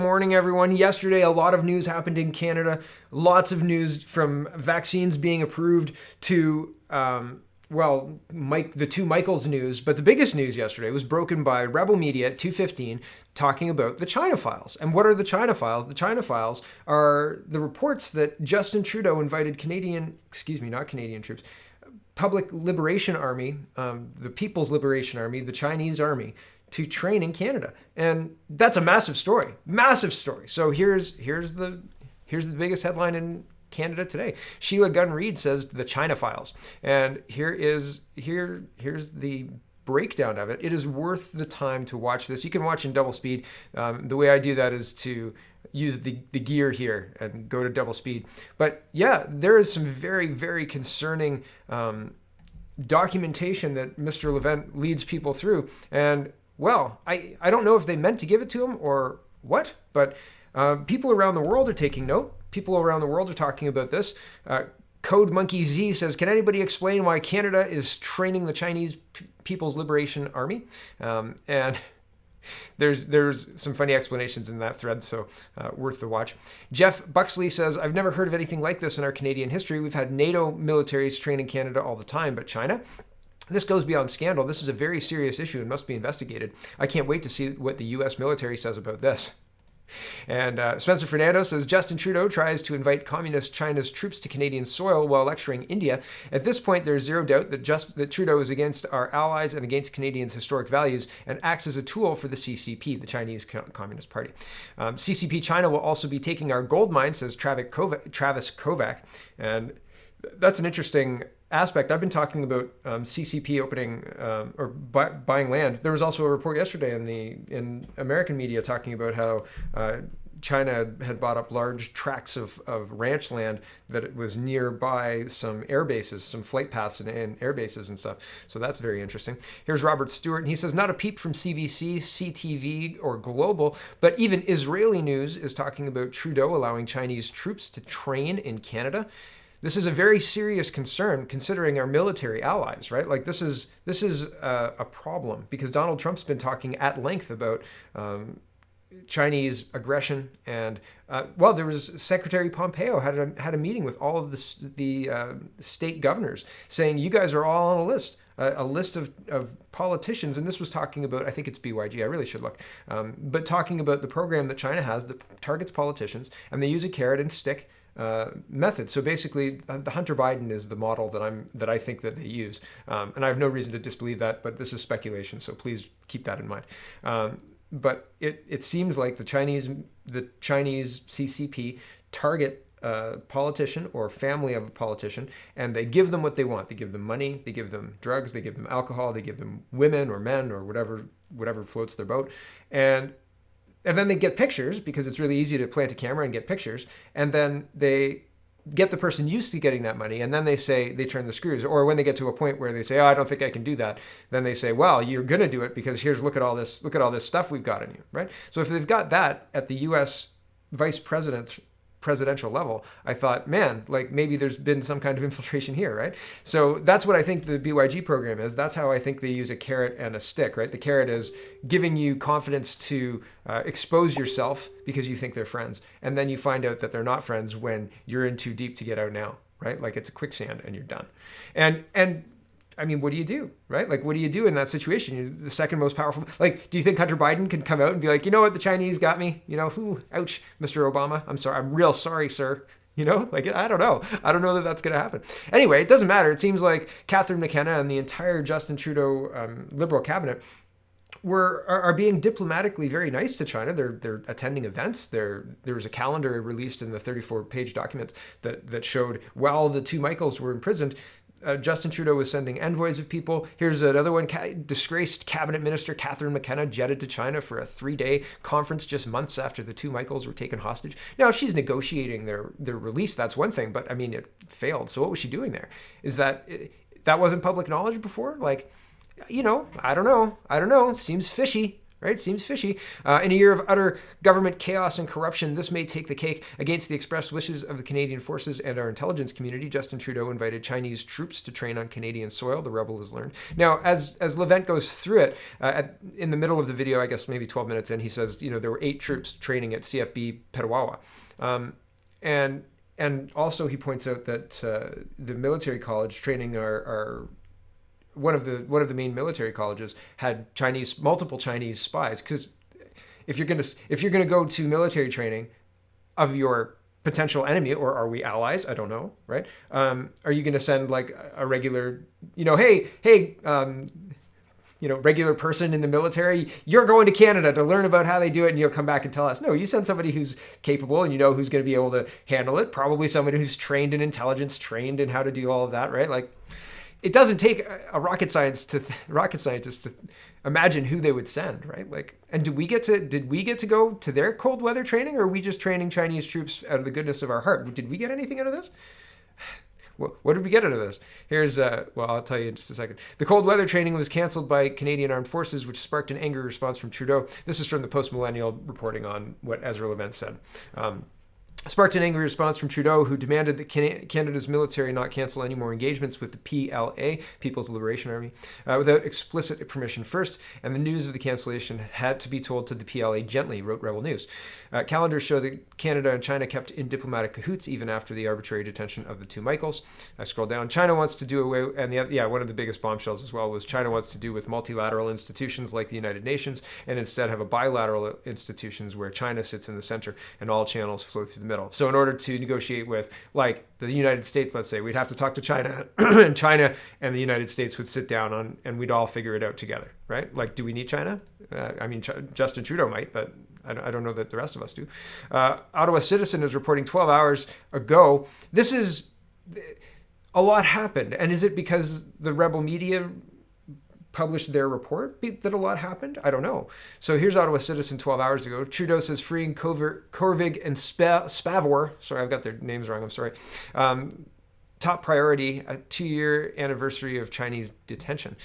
Morning, everyone. Yesterday, a lot of news happened in Canada. Lots of news, from vaccines being approved to, the two Michaels news. But the biggest news yesterday was broken by Rebel Media at 2:15, talking about the China Files. And what are the China Files? The China Files are the reports that Justin Trudeau invited Public Liberation Army, the People's Liberation Army, the Chinese Army, to train in Canada. And that's a massive story. So here's the biggest headline in Canada today. Sheila Gunn Reid says the China Files. And here's the breakdown of it. It is worth the time to watch this. You can watch in double speed. The way I do that is to use the gear here and go to double speed. But yeah, there is some very, very concerning documentation that Mr. Levent leads people through. And well, I don't know if they meant to give it to him or what, but people around the world are taking note. People around the world are talking about this. Code Monkey Z says, can anybody explain why Canada is training the Chinese People's Liberation Army? And there's some funny explanations in that thread, so worth the watch. Jeff Buxley says, I've never heard of anything like this in our Canadian history. We've had NATO militaries train in Canada all the time, but China? This goes beyond scandal. This is a very serious issue and must be investigated. I can't wait to see what the U.S. military says about this. And Spencer Fernando says, Justin Trudeau tries to invite communist China's troops to Canadian soil while lecturing India. At this point, there's zero doubt that Trudeau is against our allies and against Canadians' historic values and acts as a tool for the CCP, the Chinese Communist Party. CCP China will also be taking our gold mine, says Travis Kovac. And that's an interesting aspect. I've been talking about CCP opening or buying land. There was also a report yesterday in American media talking about how China had bought up large tracts of ranch land that it was nearby some air bases, some flight paths and air bases and stuff. So that's very interesting. Here's Robert Stewart, and he says, not a peep from CBC, CTV, or Global, but even Israeli news is talking about Trudeau allowing Chinese troops to train in Canada. This is a very serious concern considering our military allies, right? Like this is a problem because Donald Trump's been talking at length about Chinese aggression, and there was Secretary Pompeo had a meeting with all of the state governors saying you guys are all on a list of politicians, and this was talking about, I think it's BYG, I really should look, but talking about the program that China has that targets politicians, and they use a carrot and stick method. So basically, the Hunter Biden is the model that I think that they use, and I have no reason to disbelieve that, but this is speculation, so please keep that in mind. But it seems like the Chinese CCP target a politician or family of a politician, and they give them what they want. They give them money, they give them drugs, they give them alcohol, they give them women or men or whatever floats their boat, and then they get pictures because it's really easy to plant a camera and get pictures. And then they get the person used to getting that money. And then they turn the screws. Or when they get to a point where they say, oh, I don't think I can do that. Then they say, well, you're going to do it because look at all this stuff we've got on you, right? So if they've got that at the U.S. vice presidential level, I thought, man, like maybe there's been some kind of infiltration here, right? So that's what I think the BYG program is. That's how I think they use a carrot and a stick, right? The carrot is giving you confidence to expose yourself because you think they're friends. And then you find out that they're not friends when you're in too deep to get out now, right? Like it's a quicksand and you're done. And I mean, what do you do, right? Like, what do you do in that situation? You're the second most powerful. Like, do you think Hunter Biden can come out and be like, you know what, the Chinese got me? You know, ouch, Mr. Obama. I'm sorry. I'm real sorry, sir. You know, like, I don't know. I don't know that that's going to happen. Anyway, it doesn't matter. It seems like Catherine McKenna and the entire Justin Trudeau Liberal cabinet are being diplomatically very nice to China. They're attending events. There was a calendar released in the 34-page document that showed while the two Michaels were imprisoned, Justin Trudeau was sending envoys of people. Here's another one. Disgraced cabinet minister Catherine McKenna jetted to China for a 3-day conference just months after the two Michaels were taken hostage. Now, if she's negotiating their release, that's one thing. But I mean, it failed. So what was she doing there? Is that wasn't public knowledge before? Like, you know, I don't know. It seems fishy. right? Seems fishy. In a year of utter government chaos and corruption, this may take the cake. Against the express wishes of the Canadian forces and our intelligence community, Justin Trudeau invited Chinese troops to train on Canadian soil, the rebel has learned. Now, as Levent goes through it, in the middle of the video, I guess maybe 12 minutes in, he says, there were 8 troops training at CFB Petawawa. And also he points out that the military college training are one of the main military colleges had multiple Chinese spies, because if you're gonna go to military training of your potential enemy, or are we allies? I don't know, right? Are you gonna send like a regular, regular person in the military, you're going to Canada to learn about how they do it and you'll come back and tell us? No, you send somebody who's capable and who's going to be able to handle it. Probably somebody who's trained in intelligence, trained in how to do all of that, right? Like, it doesn't take a rocket scientist to imagine who they would send, right? Like, and did we get to go to their cold weather training, or are we just training Chinese troops out of the goodness of our heart? Did we get anything out of this? What did we get out of this? Here's, I'll tell you in just a second. The cold weather training was canceled by Canadian Armed Forces, which sparked an angry response from Trudeau. This is from the Post-Millennial reporting on what Ezra Levent said. Sparked an angry response from Trudeau, who demanded that Canada's military not cancel any more engagements with the PLA, People's Liberation Army, without explicit permission first, and the news of the cancellation had to be told to the PLA gently, wrote Rebel News. Calendars show that Canada and China kept in diplomatic cahoots even after the arbitrary detention of the 2 Michaels. I scroll down. China wants to do away, and one of the biggest bombshells as well was China wants to do with multilateral institutions like the United Nations, and instead have a bilateral institutions where China sits in the center and all channels flow through the middle. So in order to negotiate with, like, the United States, let's say, we'd have to talk to China, and China and the United States would sit down and we'd all figure it out together, right? Like, do we need China? Justin Trudeau might, but I don't know that the rest of us do. Ottawa Citizen is reporting 12 hours ago. This is, a lot happened. And is it because the rebel media published their report that a lot happened? I don't know. So here's Ottawa Citizen 12 hours ago. Trudeau says freeing Corvig and Spavor, sorry, I've got their names wrong, I'm sorry, top priority, a 2-year anniversary of Chinese detention.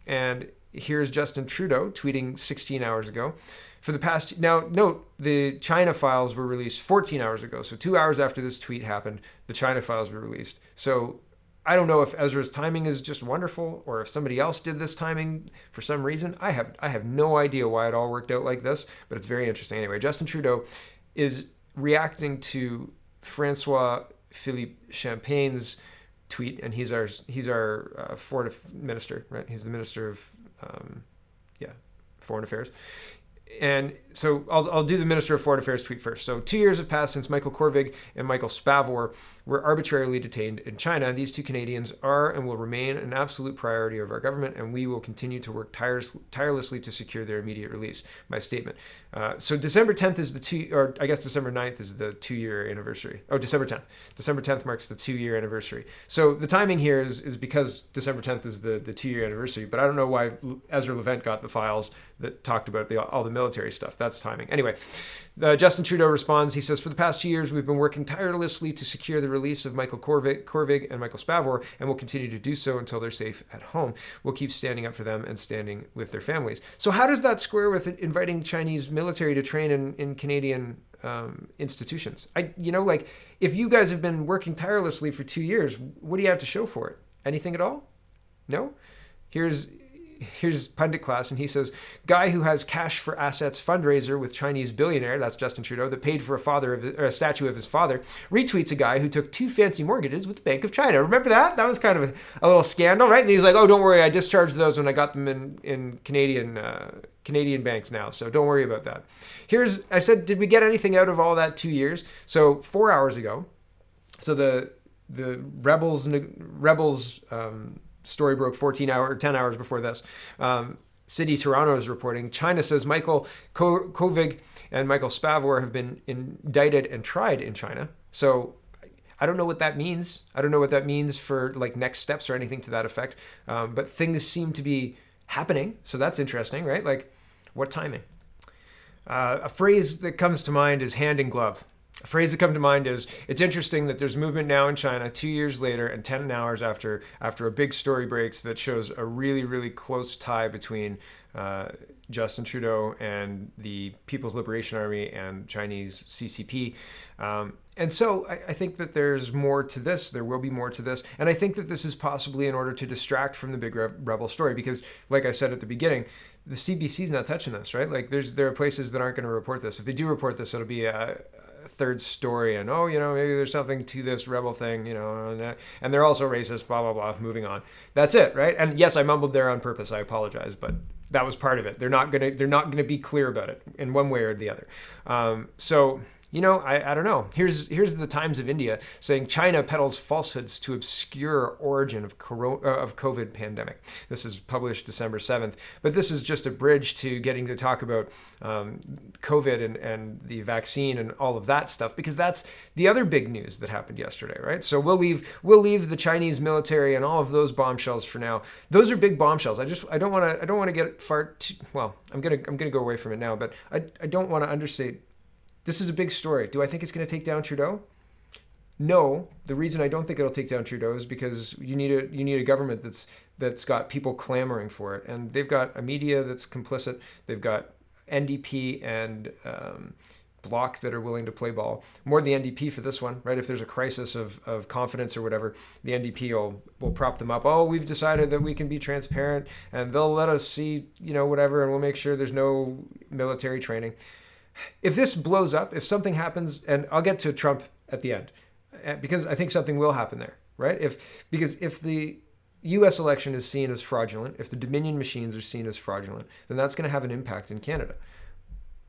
And here's Justin Trudeau tweeting 16 hours ago. For the past, now note, the China files were released 14 hours ago. So 2 hours after this tweet happened, the China files were released. So I don't know if Ezra's timing is just wonderful, or if somebody else did this timing for some reason. I have no idea why it all worked out like this, but it's very interesting. Anyway, Justin Trudeau is reacting to Francois Philippe Champagne's tweet, and he's our foreign minister, right? He's the minister of foreign affairs. And so I'll do the Minister of Foreign Affairs tweet first. So 2 years have passed since Michael Corvig and Michael Spavor were arbitrarily detained in China. These 2 Canadians are and will remain an absolute priority of our government, and we will continue to work tirelessly to secure their immediate release. My statement. So December 10th is December 9th is the 2-year anniversary. Oh, December 10th. December 10th marks the 2-year anniversary. So the timing here is because December 10th is the 2-year anniversary, but I don't know why Ezra Levent got the files that talked about all the military stuff. That's timing. Anyway, Justin Trudeau responds. He says, for the past 2 years, we've been working tirelessly to secure the release of Michael Corvig and Michael Spavor, and will continue to do so until they're safe at home. We'll keep standing up for them and standing with their families. So how does that square with inviting Chinese military to train in Canadian institutions? If you guys have been working tirelessly for 2 years, what do you have to show for it? Anything at all? No? Here's Pundit Class, and he says, guy who has cash for assets fundraiser with Chinese billionaire, that's Justin Trudeau, that paid for a statue of his father, retweets a guy who took 2 fancy mortgages with the Bank of China. Remember that? That was kind of a little scandal, right? And he's like, oh, don't worry, I discharged those when I got them in Canadian banks now, so don't worry about that. I said, did we get anything out of all that 2 years? So 4 hours ago, so the rebels story broke 10 hours before this. City Toronto is reporting, China says Michael Kovig and Michael Spavor have been indicted and tried in China. So I don't know what that means. I don't know what that means for next steps or anything to that effect. But things seem to be happening. So that's interesting, right? What timing? A phrase that comes to mind is hand in glove. A phrase that comes to mind is, it's interesting that there's movement now in China 2 years later and 10 hours after a big story breaks that shows a really, really close tie between Justin Trudeau and the People's Liberation Army and Chinese CCP. And so I think that there's more to this. There will be more to this. And I think that this is possibly in order to distract from the big rebel story, because like I said at the beginning, the CBC is not touching this, right? Like there are places that aren't going to report this. If they do report this, it'll be a third story and, maybe there's something to this rebel thing, and they're also racist, blah, blah, blah, moving on. That's it, right? And yes, I mumbled there on purpose. I apologize, but that was part of it. They're not gonna be clear about it in one way or the other. So I don't know. Here's the Times of India saying China peddles falsehoods to obscure origin of COVID pandemic. This is published December 7th. But this is just a bridge to getting to talk about COVID and the vaccine and all of that stuff, because that's the other big news that happened yesterday, right? So we'll leave the Chinese military and all of those bombshells for now. Those are big bombshells. I don't want to get far too, well, I'm gonna go away from it now, but I don't want to understate. This is a big story. Do I think it's going to take down Trudeau? No. The reason I don't think it'll take down Trudeau is because you need a government that's got people clamoring for it, and they've got a media that's complicit. They've got NDP and Bloc that are willing to play ball. More the NDP for this one, right? If there's a crisis of confidence or whatever, the NDP will prop them up. Oh, we've decided that we can be transparent, and they'll let us see, whatever, and we'll make sure there's no military training. If this blows up, if something happens, and I'll get to Trump at the end, because I think something will happen there, right? Because if the U.S. election is seen as fraudulent, if the Dominion machines are seen as fraudulent, then that's going to have an impact in Canada.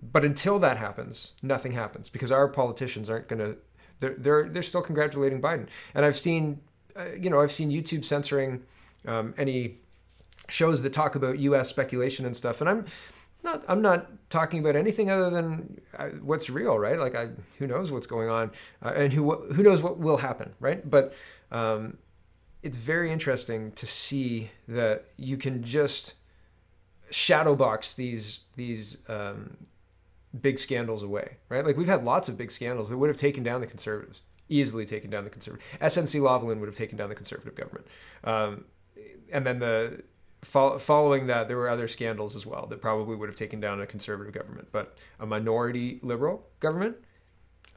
But until that happens, nothing happens, because our politicians aren't going to. They're still congratulating Biden, and I've seen YouTube censoring any shows that talk about U.S. speculation and stuff, and I'm not talking about anything other than what's real, right? Like who knows what's going on, and who knows what will happen, right? But it's very interesting to see that you can just shadowbox these big scandals away, right? Like we've had lots of big scandals that would have taken down the Conservatives, easily taken down the Conservatives. SNC-Lavalin would have taken down the Conservative government, and then following that, there were other scandals as well that probably would have taken down a Conservative government. But a minority Liberal government,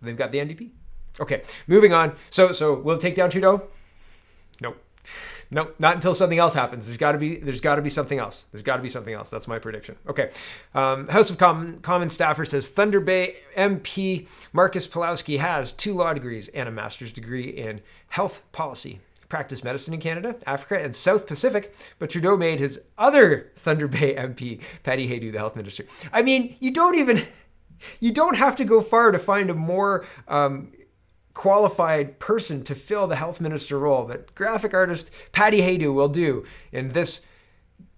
they've got the NDP. Okay, moving on. So will it take down Trudeau? Nope, not until something else happens. There's got to be something else. That's my prediction. Okay, House of Commons staffer says Thunder Bay MP Marcus Pulowski has 2 law degrees and a master's degree in health policy. Practiced medicine in Canada, Africa, and South Pacific, but Trudeau made his other Thunder Bay MP, Patty Haydu, the health minister. I mean, you don't have to go far to find a more qualified person to fill the health minister role that graphic artist Patty Haydu will do in this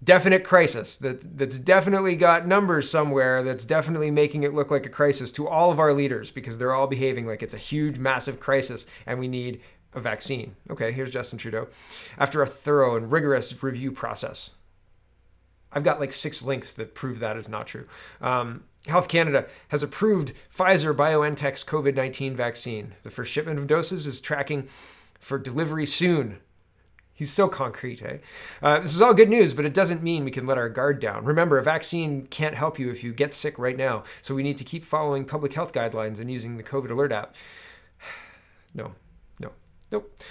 definite crisis that's definitely got numbers somewhere, that's definitely making it look like a crisis to all of our leaders, because they're all behaving like it's a huge, massive crisis and we need a vaccine. Okay, here's Justin Trudeau. After a thorough and rigorous review process. I've got like 6 links that prove that is not true. Health Canada has approved Pfizer-BioNTech's COVID-19 vaccine. The first shipment of doses is tracking for delivery soon. He's so concrete, eh? This is all good news, but it doesn't mean we can let our guard down. Remember, a vaccine can't help you if you get sick right now, so we need to keep following public health guidelines and using the COVID Alert app. Nope.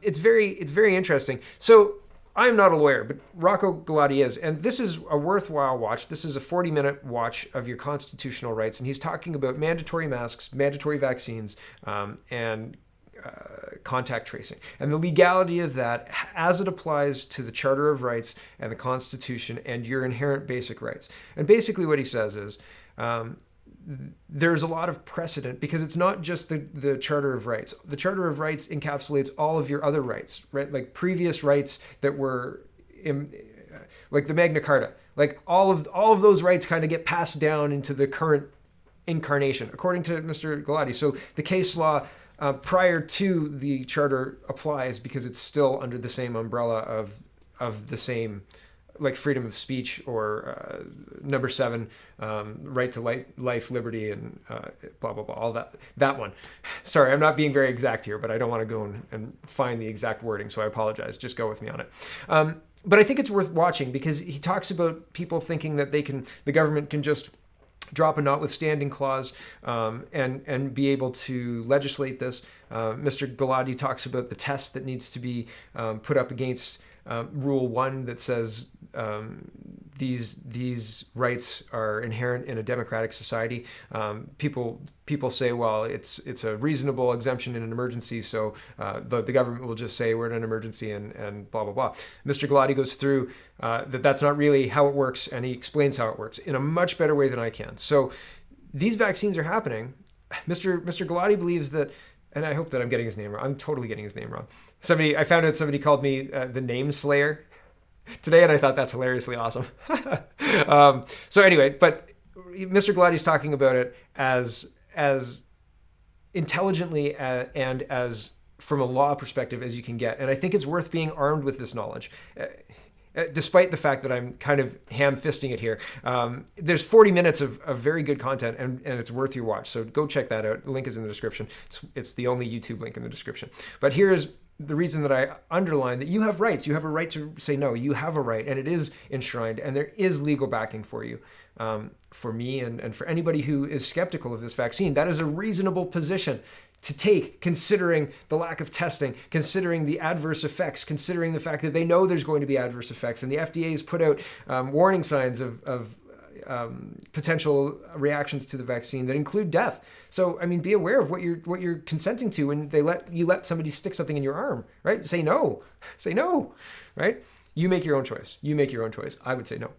It's very interesting. So I'm not a lawyer, but Rocco Galati is, and this is a worthwhile watch. This is a 40-minute watch of your constitutional rights, and he's talking about mandatory masks, mandatory vaccines, and contact tracing, and the legality of that as it applies to the Charter of Rights and the Constitution and your inherent basic rights. And basically what he says is, there's a lot of precedent, because it's not just the Charter of Rights. The Charter of Rights encapsulates all of your other rights, right? Like previous rights that were like the Magna Carta. Like all of those rights kind of get passed down into the current incarnation, according to Mr. Galati. So the case law prior to the Charter applies because it's still under the same umbrella of the same like freedom of speech or number 7, right to life, liberty, and blah, blah, blah, all that one. Sorry, I'm not being very exact here, but I don't want to go and find the exact wording, so I apologize. Just go with me on it. But I think it's worth watching because he talks about people thinking that the government can just drop a notwithstanding clause and be able to legislate this. Mr. Galati talks about the test that needs to be put up against Rule 1 that says these rights are inherent in a democratic society. People say, well, it's a reasonable exemption in an emergency, so the government will just say we're in an emergency and blah, blah, blah. Mr. Galati goes through that's not really how it works, and he explains how it works in a much better way than I can. So these vaccines are happening. Mr. Galati believes that, and I hope that I'm getting his name wrong. I'm totally getting his name wrong. I found out somebody called me the name slayer today, and I thought that's hilariously awesome. So anyway, but Mr. Galati's talking about it as intelligently and as from a law perspective as you can get. And I think it's worth being armed with this knowledge. Despite the fact that I'm kind of ham-fisting it here. There's 40 minutes of very good content, and it's worth your watch. So go check that out. The link is in the description. It's the only YouTube link in the description. But here's the reason that I underline that you have rights. You have a right to say no. You have a right, and it is enshrined, and there is legal backing for you. For me and for anybody who is skeptical of this vaccine, that is a reasonable position to take, considering the lack of testing, considering the adverse effects, considering the fact that they know there's going to be adverse effects. And the FDA has put out warning signs of potential reactions to the vaccine that include death. So, I mean, be aware of what you're consenting to when they let somebody stick something in your arm, right? Say no, right? You make your own choice. I would say no.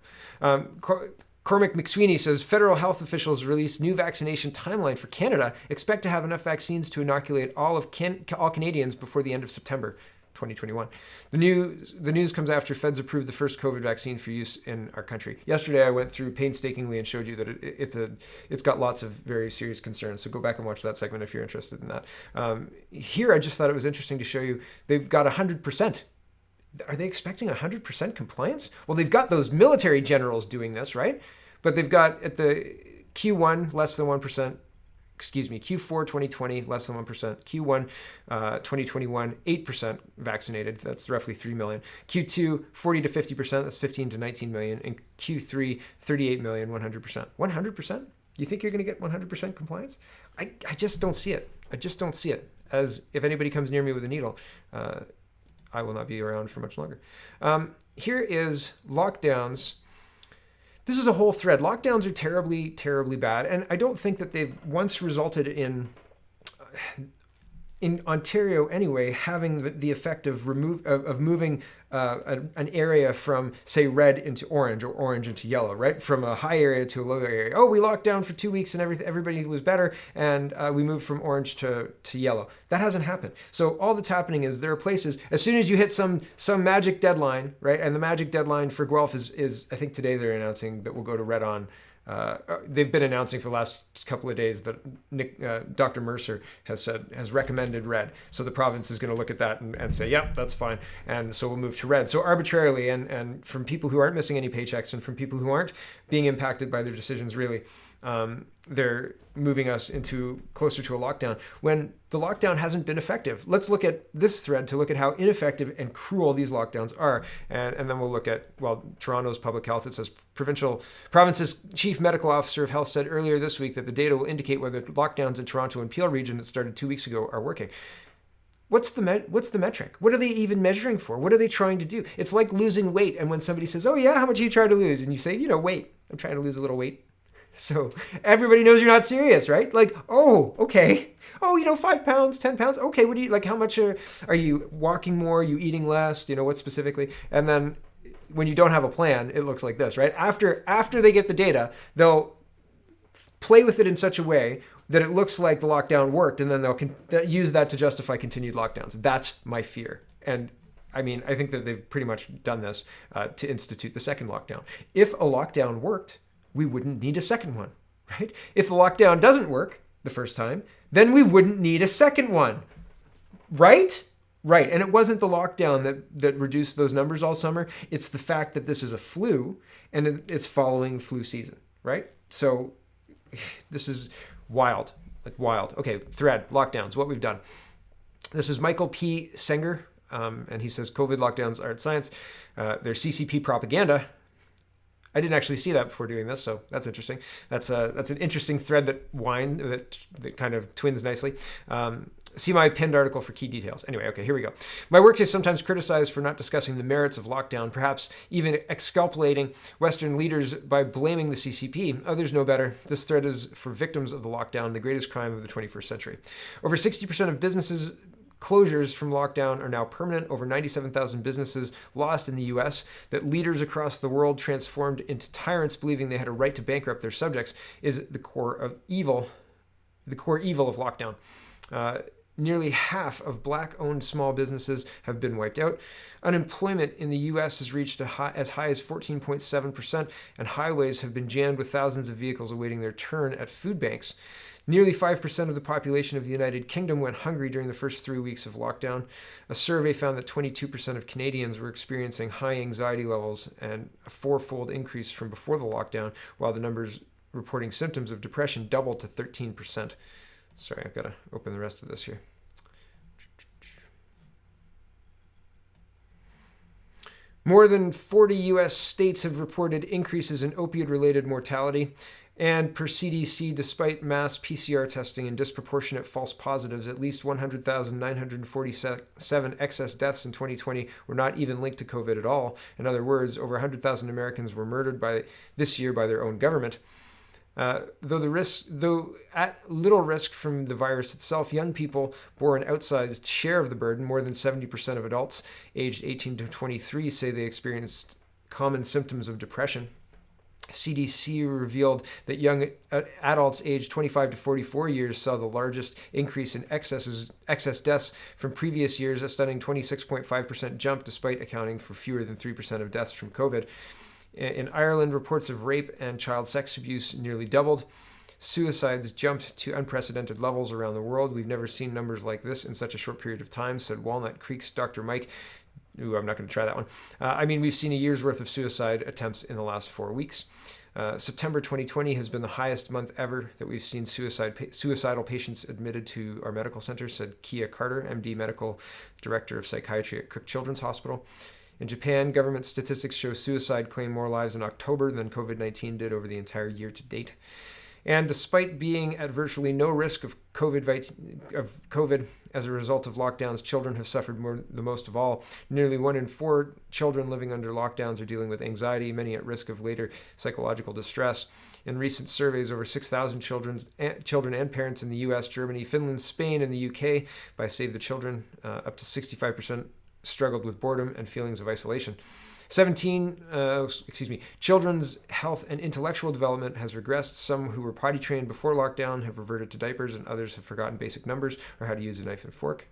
Cormac McSweeney says, federal health officials released new vaccination timeline for Canada. Expect to have enough vaccines to inoculate all Canadians before the end of September 2021. The news comes after feds approved the first COVID vaccine for use in our country. Yesterday, I went through painstakingly and showed you that it's got lots of very serious concerns. So go back and watch that segment if you're interested in that. Here, I just thought it was interesting to show you they've got 100%. Are they expecting 100% compliance? Well, they've got those military generals doing this, right? But they've got at the Q1 less than 1%, Q4 2020 less than 1%, Q1 2021 8% vaccinated, that's roughly 3 million, Q2 40 to 50%, that's 15 to 19 million, and Q3 38 million, 100%. 100%? You think you're going to get 100% compliance? I just don't see it. As if anybody comes near me with a needle, I will not be around for much longer. Here is lockdowns. This is a whole thread. Lockdowns are terribly, terribly bad. And I don't think that they've once resulted in Ontario anyway, having the effect of moving an area from, say, red into orange or orange into yellow, right? From a high area to a low area. Oh, we locked down for 2 weeks and everybody was better, and we moved from orange to yellow. That hasn't happened. So all that's happening is there are places, as soon as you hit some magic deadline, right? And the magic deadline for Guelph is I think today they're announcing that we'll go to red on. They've been announcing for the last couple of days that Dr. Mercer has recommended red. So the province is going to look at that and say, yep, that's fine. And so we'll move to red. So arbitrarily, and from people who aren't missing any paychecks and from people who aren't being impacted by their decisions really, they're moving us into closer to a lockdown when the lockdown hasn't been effective. Let's look at this thread to look at how ineffective and cruel these lockdowns are. And then we'll look at, Toronto's public health. It says province's chief medical officer of health said earlier this week that the data will indicate whether lockdowns in Toronto and Peel region that started 2 weeks ago are working. What's the metric? What are they even measuring for? What are they trying to do? It's like losing weight. And when somebody says, oh yeah, how much are you trying to lose? And you say, weight. I'm trying to lose a little weight. So everybody knows you're not serious, right? Like, oh, okay. Oh, 5 pounds, 10 pounds. Okay, what do you, like, how much are you walking more? Are you eating less? What specifically? And then when you don't have a plan, it looks like this, right? After they get the data, they'll play with it in such a way that it looks like the lockdown worked, and then they'll use that to justify continued lockdowns. That's my fear. And I mean, I think that they've pretty much done this to institute the second lockdown. If a lockdown worked, we wouldn't need a second one, right? If the lockdown doesn't work the first time, then we wouldn't need a second one, right? Right. And it wasn't the lockdown that reduced those numbers all summer. It's the fact that this is a flu and it's following flu season, right? So this is wild, like wild. Okay, thread, lockdowns, what we've done. This is Michael P. Senger, and he says COVID lockdowns aren't science. They're CCP propaganda. I didn't actually see that before doing this, so that's interesting. That's an interesting thread that kind of twins nicely. See my pinned article for key details. Anyway, okay, here we go. My work is sometimes criticized for not discussing the merits of lockdown, perhaps even exculpating Western leaders by blaming the CCP. Others know better. This thread is for victims of the lockdown, the greatest crime of the 21st century. Over 60% of businesses closures from lockdown are now permanent. Over 97,000 businesses lost in the US. That leaders across the world transformed into tyrants believing they had a right to bankrupt their subjects is the core evil of lockdown. Nearly half of black-owned small businesses have been wiped out. Unemployment in the U.S. has reached as high as 14.7%, and highways have been jammed with thousands of vehicles awaiting their turn at food banks. Nearly 5% of the population of the United Kingdom went hungry during the first 3 weeks of lockdown. A survey found that 22% of Canadians were experiencing high anxiety levels and a fourfold increase from before the lockdown, while the numbers reporting symptoms of depression doubled to 13%. Sorry, I've got to open the rest of this here. More than 40 U.S. states have reported increases in opioid-related mortality. And per CDC, despite mass PCR testing and disproportionate false positives, at least 100,947 excess deaths in 2020 were not even linked to COVID at all. In other words, over 100,000 Americans were murdered this year by their own government. Though at little risk from the virus itself, young people bore an outsized share of the burden. More than 70% of adults aged 18 to 23 say they experienced common symptoms of depression. CDC revealed that young adults aged 25 to 44 years saw the largest increase in excess deaths from previous years, a stunning 26.5% jump despite accounting for fewer than 3% of deaths from COVID. In Ireland, reports of rape and child sex abuse nearly doubled. Suicides jumped to unprecedented levels around the world. We've never seen numbers like this in such a short period of time, said Walnut Creek's Dr. Mike. Ooh, I'm not going to try that one. We've seen a year's worth of suicide attempts in the last 4 weeks. September 2020 has been the highest month ever that we've seen suicidal patients admitted to our medical center, said Kia Carter, MD, Medical Director of Psychiatry at Cook Children's Hospital. In Japan, government statistics show suicide claimed more lives in October than COVID-19 did over the entire year to date. And despite being at virtually no risk of COVID as a result of lockdowns, children have suffered the most of all. Nearly 1 in 4 children living under lockdowns are dealing with anxiety, many at risk of later psychological distress. In recent surveys, over 6,000 children and parents in the U.S., Germany, Finland, Spain, and the U.K. by Save the Children, up to 65% struggled with boredom and feelings of isolation. Children's health and intellectual development has regressed. Some who were potty trained before lockdown have reverted to diapers, and others have forgotten basic numbers or how to use a knife and fork.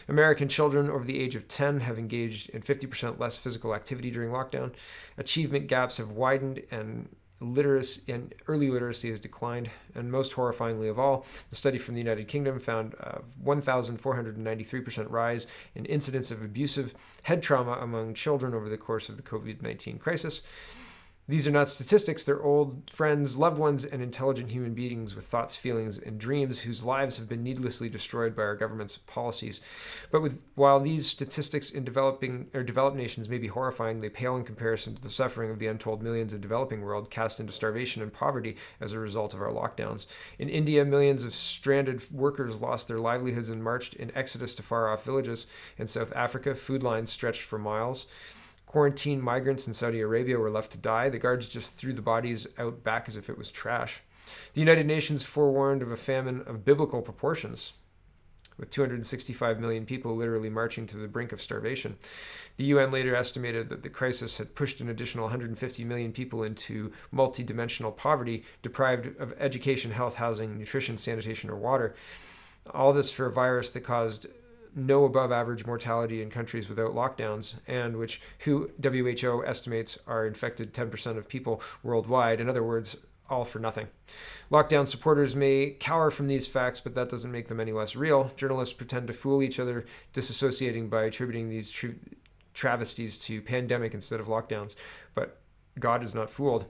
American children over the age of 10 have engaged in 50% less physical activity during lockdown. Achievement gaps have widened, and early literacy has declined. And most horrifyingly of all, the study from the United Kingdom found a 1,493% rise in incidents of abusive head trauma among children over the course of the COVID-19 crisis. These are not statistics, they're old friends, loved ones, and intelligent human beings with thoughts, feelings, and dreams whose lives have been needlessly destroyed by our government's policies. But while these statistics in developed nations may be horrifying, they pale in comparison to the suffering of the untold millions of the developing world cast into starvation and poverty as a result of our lockdowns. In India, millions of stranded workers lost their livelihoods and marched in exodus to far-off villages. In South Africa, food lines stretched for miles. Quarantined migrants in Saudi Arabia were left to die. The guards just threw the bodies out back as if it was trash. The United Nations forewarned of a famine of biblical proportions, with 265 million people literally marching to the brink of starvation. The UN later estimated that the crisis had pushed an additional 150 million people into multidimensional poverty, deprived of education, health, housing, nutrition, sanitation, or water. All this for a virus that caused no above average mortality in countries without lockdowns, and which WHO estimates are infected 10% of people worldwide. In other words, all for nothing. Lockdown supporters may cower from these facts, but that doesn't make them any less real. Journalists pretend to fool each other, disassociating by attributing these travesties to pandemic instead of lockdowns. But God is not fooled.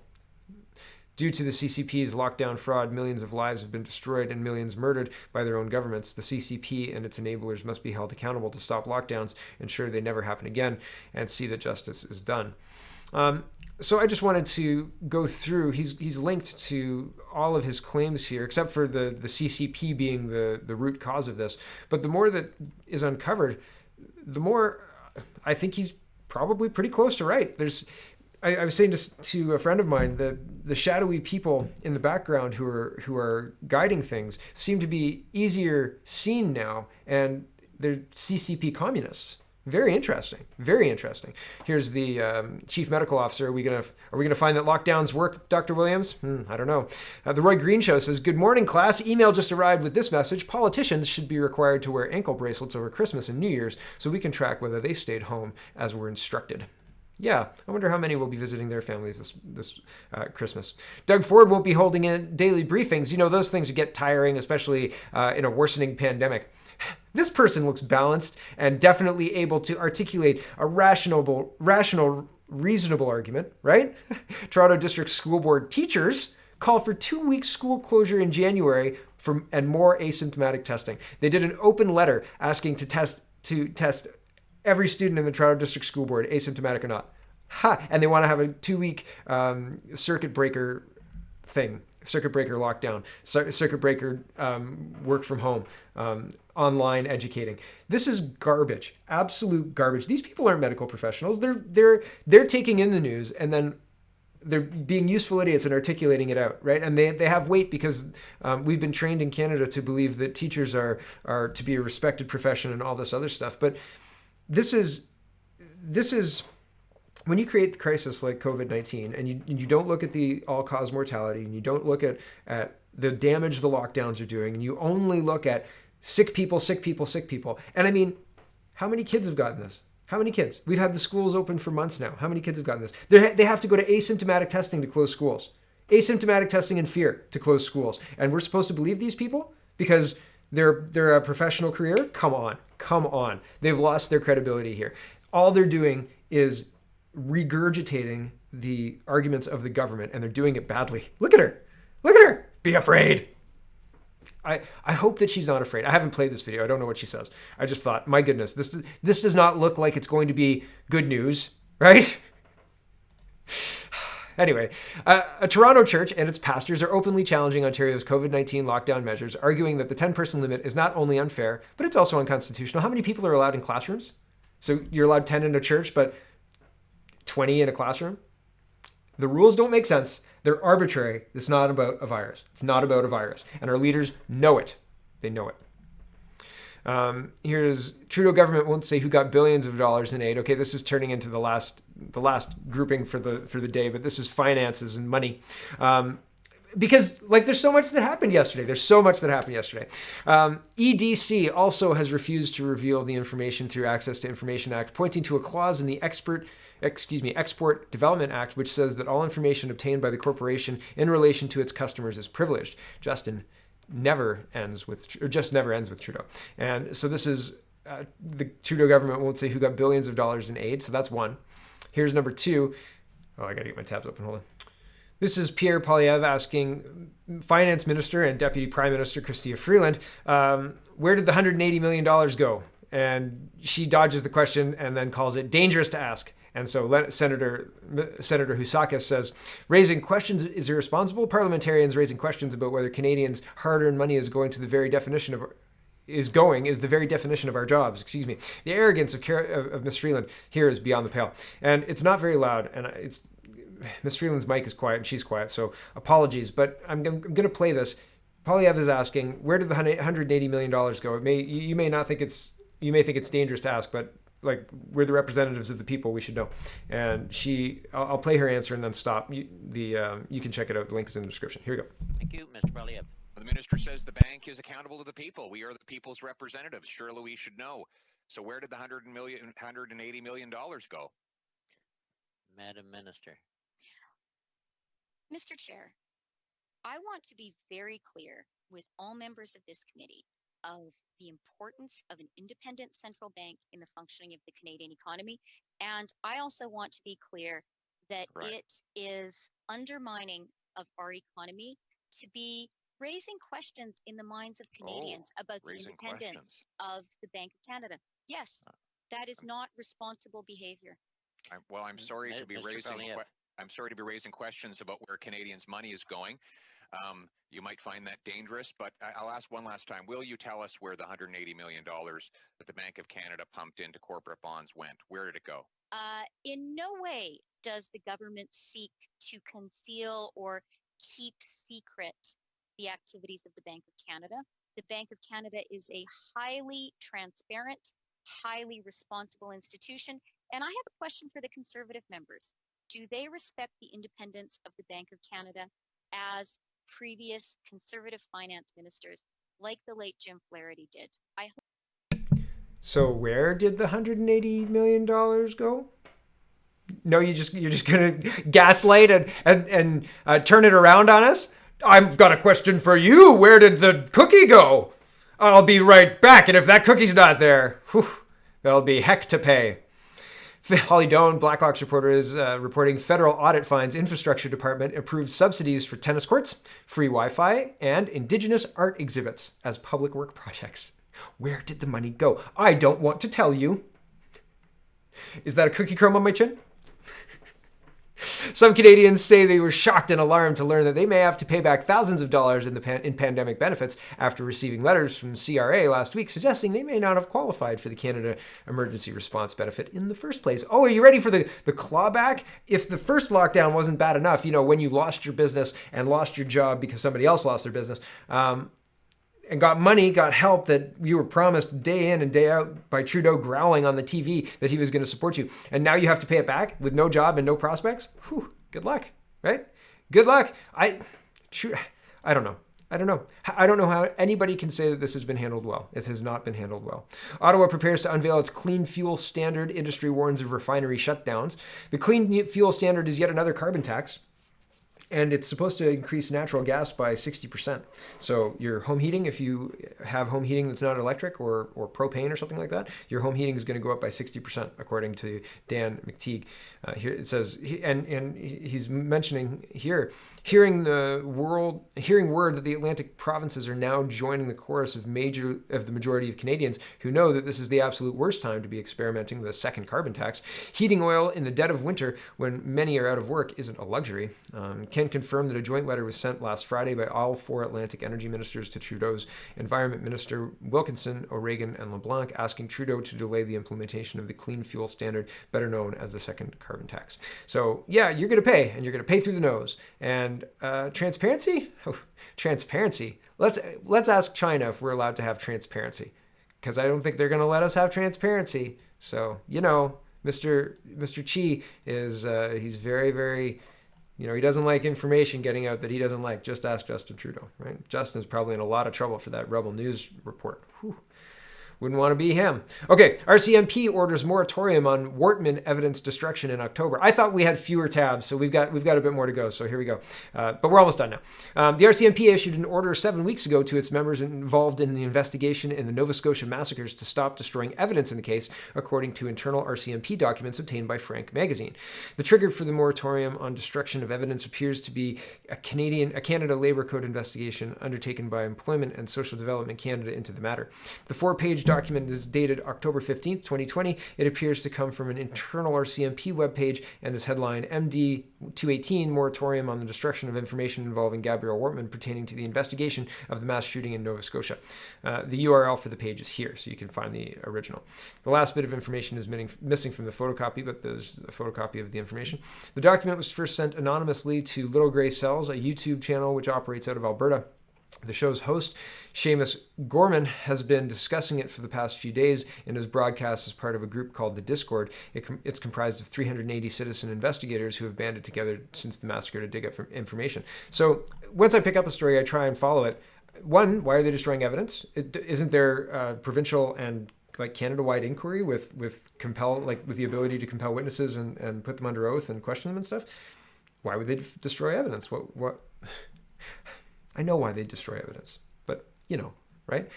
Due to the CCP's lockdown fraud, millions of lives have been destroyed and millions murdered by their own governments. The CCP and its enablers must be held accountable to stop lockdowns, ensure they never happen again, and see that justice is done. So I just wanted to go through. He's linked to all of his claims here, except for the CCP being the root cause of this. But the more that is uncovered, the more I think he's probably pretty close to right. I was saying to a friend of mine that the shadowy people in the background who are guiding things seem to be easier seen now, and they're CCP communists. Very interesting. Very interesting. Here's the chief medical officer. Are we gonna find that lockdowns work, Dr. Williams? I don't know. The Roy Green Show says, "Good morning, class. Email just arrived with this message. Politicians should be required to wear ankle bracelets over Christmas and New Year's so we can track whether they stayed home as were instructed." Yeah, I wonder how many will be visiting their families this Christmas. Doug Ford won't be holding in daily briefings. You know, those things get tiring, especially in a worsening pandemic. This person looks balanced and definitely able to articulate a rational, reasonable argument, right? Toronto District School Board teachers call for 2 weeks school closure in January and more asymptomatic testing. They did an open letter asking to test every student in the Toronto District School Board, asymptomatic or not. And they want to have a 2-week circuit breaker lockdown, circuit breaker work from home, online educating. This is garbage, absolute garbage. These people aren't medical professionals. They're taking in the news and then they're being useful idiots and articulating it out, right? And they have weight because we've been trained in Canada to believe that teachers are to be a respected profession and all this other stuff. But this is when you create the crisis like COVID-19 and you don't look at the all-cause mortality and you don't look at the damage the lockdowns are doing and you only look at sick people. And I mean, how many kids have gotten this? How many kids? We've had the schools open for months now. How many kids have gotten this? They have to go to asymptomatic testing to close schools. Asymptomatic testing and fear to close schools. And we're supposed to believe these people because they're a professional career? Come on. They've lost their credibility here. All they're doing is regurgitating the arguments of the government, and they're doing it badly. Look at her. Be afraid. I hope that she's not afraid. I haven't played this video. I don't know what she says. I just thought, my goodness, this does not look like it's going to be good news, right? Anyway, a Toronto church and its pastors are openly challenging Ontario's COVID-19 lockdown measures, arguing that the 10-person limit is not only unfair, but it's also unconstitutional. How many people are allowed in classrooms? So you're allowed 10 in a church, but 20 in a classroom? The rules don't make sense. They're arbitrary. It's not about a virus. And our leaders know it. They know it. Here's Trudeau government won't say who got billions of dollars in aid. Okay, this is turning into the last grouping for the day, but this is finances and money. Because there's so much that happened yesterday. EDC also has refused to reveal the information through Access to Information Act, pointing to a clause in the Export Development Act, which says that all information obtained by the corporation in relation to its customers is privileged. Just never ends with Trudeau. And so this is the Trudeau government won't say who got billions of dollars in aid. So that's one. Here's number two. Oh, I got to get my tabs open. Hold on. This is Pierre Poilievre asking Finance Minister and Deputy Prime Minister Chrystia Freeland, where did the $180 million go? And she dodges the question and then calls it dangerous to ask. And so Senator Housakis says, raising questions is irresponsible. Parliamentarians raising questions about whether Canadians' hard-earned money is the very definition of our jobs. The arrogance of Ms. Freeland here is beyond the pale. And it's not very loud. And Ms. Freeland's mic is quiet and she's quiet. So apologies, but I'm going to play this. Poilievre is asking, where did the $180 million go? You may think it's dangerous to ask, but we're the representatives of the people, we should know. And I'll play her answer and then stop. You can check it out. The link is in the description. Here we go. Thank you, Mr. Poilievre. The minister says the bank is accountable to the people. We are the people's representatives. Surely we should know. So where did the $180 million go? Madam Minister. Mr. Chair, I want to be very clear with all members of this committee of the importance of an independent central bank in the functioning of the Canadian economy. And I also want to be clear that it is undermining of our economy to be raising questions in the minds of Canadians about the independence of the Bank of Canada. Yes, that is not responsible behavior. I'm sorry to be raising questions about where Canadians' money is going. You might find that dangerous, but I'll ask one last time. Will you tell us where the $180 million that the Bank of Canada pumped into corporate bonds went? Where did it go? In no way does the government seek to conceal or keep secret the activities of the Bank of Canada. The Bank of Canada is a highly transparent, highly responsible institution. And I have a question for the Conservative members. Do they respect the independence of the Bank of Canada as previous Conservative finance ministers like the late Jim Flaherty did? So where did the $180 million go? No, you're just gonna gaslight and turn it around on us? I've got a question for you. Where did the cookie go? I'll be right back, and if that cookie's not there, there'll be heck to pay. Holly Doan, Blacklock's reporter, is reporting federal audit finds infrastructure department approved subsidies for tennis courts, free Wi-Fi, and Indigenous art exhibits as public work projects. Where did the money go? I don't want to tell you. Is that a cookie crumb on my chin? Some Canadians say they were shocked and alarmed to learn that they may have to pay back thousands of dollars in pandemic benefits after receiving letters from CRA last week suggesting they may not have qualified for the Canada Emergency Response Benefit in the first place. Oh, are you ready for the clawback? If the first lockdown wasn't bad enough, when you lost your business and lost your job because somebody else lost their business, and got money, got help that you were promised day in and day out by Trudeau growling on the TV that he was going to support you. And now you have to pay it back with no job and no prospects? Whew, good luck, right? Good luck. I don't know. I don't know how anybody can say that this has been handled well. It has not been handled well. Ottawa prepares to unveil its clean fuel standard. Industry warns of refinery shutdowns. The clean fuel standard is yet another carbon tax. And it's supposed to increase natural gas by 60%. So your home heating, if you have home heating that's not electric or propane or something like that, your home heating is going to go up by 60%, according to Dan McTeague. Here it says, and he's mentioning here, hearing word that the Atlantic provinces are now joining the chorus of the majority of Canadians who know that this is the absolute worst time to be experimenting with a second carbon tax. Heating oil in the dead of winter when many are out of work isn't a luxury. Can confirm that a joint letter was sent last Friday by all four Atlantic energy ministers to Trudeau's Environment Minister Wilkinson, O'Regan, and LeBlanc, asking Trudeau to delay the implementation of the clean fuel standard, better known as the second carbon tax. So yeah, you're going to pay, and you're going to pay through the nose. And transparency? Oh, transparency. Let's ask China if we're allowed to have transparency, because I don't think they're going to let us have transparency. So Mr. Xi is he's very, very. He doesn't like information getting out that he doesn't like. Just ask Justin Trudeau, right? Justin's probably in a lot of trouble for that Rebel News report. Whew. Wouldn't want to be him. Okay, RCMP orders moratorium on Wortman evidence destruction in October. I thought we had fewer tabs, so we've got a bit more to go. So here we go. But we're almost done now. The RCMP issued an order 7 weeks ago to its members involved in the investigation in the Nova Scotia massacres to stop destroying evidence in the case, according to internal RCMP documents obtained by Frank Magazine. The trigger for the moratorium on destruction of evidence appears to be a Canada Labour Code investigation undertaken by Employment and Social Development Canada into the matter. The 4-page document is dated October 15th, 2020. It appears to come from an internal RCMP webpage and is headlined MD 218 Moratorium on the Destruction of Information Involving Gabrielle Wortman pertaining to the investigation of the mass shooting in Nova Scotia. The URL for the page is here, so you can find the original. The last bit of information is missing from the photocopy, but there's a photocopy of the information. The document was first sent anonymously to Little Grey Cells, a YouTube channel which operates out of Alberta. The show's host, Seamus Gorman, has been discussing it for the past few days in his broadcast as part of a group called The Discord. It's comprised of 380 citizen investigators who have banded together since the massacre to dig up information. So once I pick up a story, I try and follow it. One, why are they destroying evidence? Isn't there provincial and Canada-wide inquiry with the ability to compel witnesses and put them under oath and question them and stuff? Why would they destroy evidence? What? I know why they destroy evidence, but right?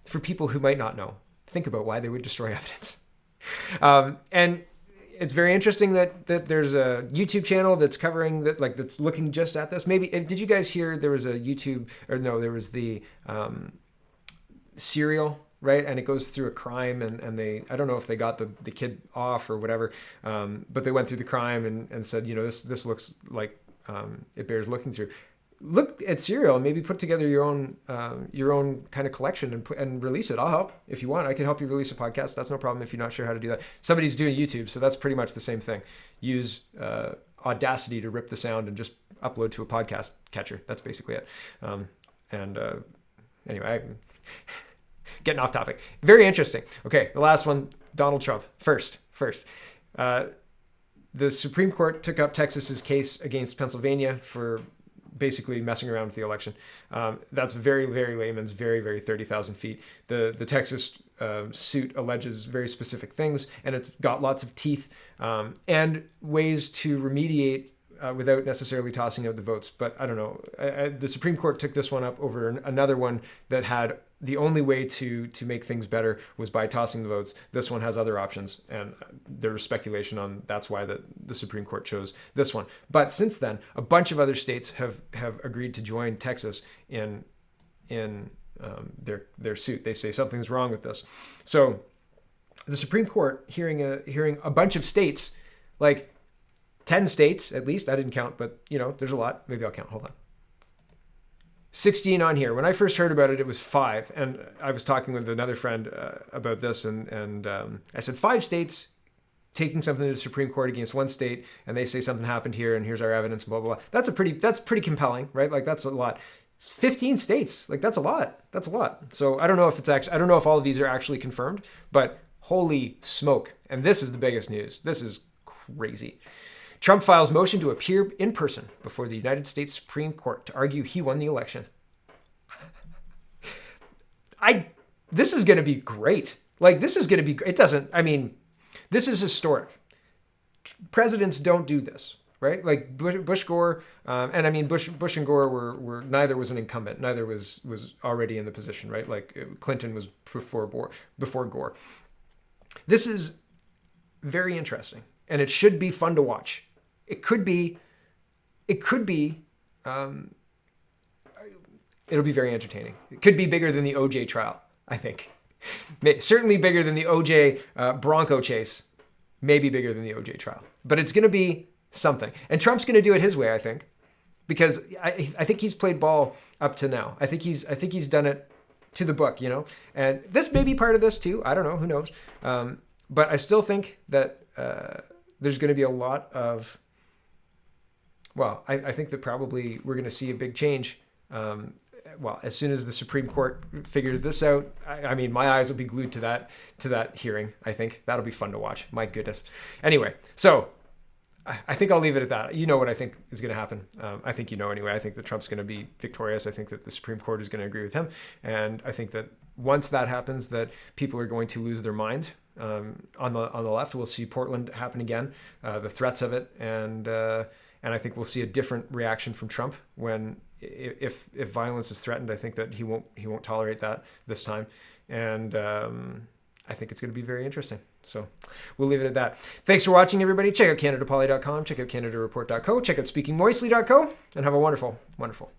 For people who might not know, think about why they would destroy evidence. And it's very interesting that there's a YouTube channel that's covering that, like that's looking just at this. Maybe did you guys hear there was a YouTube there was the Serial, right? And it goes through a crime and they, I don't know if they got the kid off or whatever, but they went through the crime and said, this looks like it bears looking through. Look at Serial and maybe put together your own kind of collection and release it. I'll help if you want. I can help you release a podcast. That's no problem if you're not sure how to do that. Somebody's doing YouTube, so that's pretty much the same thing. Use Audacity to rip the sound and just upload to a podcast catcher. That's basically it. Anyway, getting off topic. Very interesting. Okay, the last one, Donald Trump. First. The Supreme Court took up Texas's case against Pennsylvania for basically messing around with the election. That's very, very layman's, very, very 30,000 feet. The Texas suit alleges very specific things, and it's got lots of teeth and ways to remediate without necessarily tossing out the votes. But I don't know. The Supreme Court took this one up over another one that had the only way to make things better was by tossing the votes. This one has other options, and there's speculation on that's why the Supreme Court chose this one. But since then, a bunch of other states have agreed to join Texas in their suit. They say something's wrong with this. So the Supreme Court hearing a bunch of states, like 10 states at least. I didn't count, but there's a lot. Maybe I'll count. Hold on. 16 on here. When I first heard about it, it was 5. And I was talking with another friend about this, and I said 5 states taking something to the Supreme Court against one state, and they say something happened here, and here's our evidence, blah blah blah. That's pretty compelling, right? Like that's a lot. It's 15 states. Like that's a lot. That's a lot. So I don't know if all of these are actually confirmed, but holy smoke! And this is the biggest news. This is crazy. Trump files motion to appear in person before the United States Supreme Court to argue he won the election. This is going to be great. Like, this is going to be, this is historic. Presidents don't do this, right? Like Bush Gore, Bush and Gore were neither was an incumbent, neither was already in the position, right? Like Clinton was before Gore. This is very interesting, and it should be fun to watch. It could be, it'll be very entertaining. It could be bigger than the OJ trial, I think. Certainly bigger than the OJ Bronco chase. Maybe bigger than the OJ trial. But it's going to be something. And Trump's going to do it his way, I think. Because I think he's played ball up to now. I think he's done it to the book, And this may be part of this too. I don't know. Who knows? But I still think that there's going to be a lot of... Well, I think that probably we're going to see a big change. As soon as the Supreme Court figures this out, my eyes will be glued to that hearing. I think that'll be fun to watch. My goodness. Anyway, so I think I'll leave it at that. You know what I think is going to happen. I think anyway. I think that Trump's going to be victorious. I think that the Supreme Court is going to agree with him, and I think that once that happens, that people are going to lose their mind. On the left, we'll see Portland happen again. The threats of it, and I think we'll see a different reaction from Trump when, if violence is threatened. I think that he won't tolerate that this time, and I think it's going to be very interesting. So we'll leave it at that. Thanks for watching, everybody. Check out CanadaPoly.com. Check out CanadaReport.co. Check out SpeakingMoistly.co, and have a wonderful, wonderful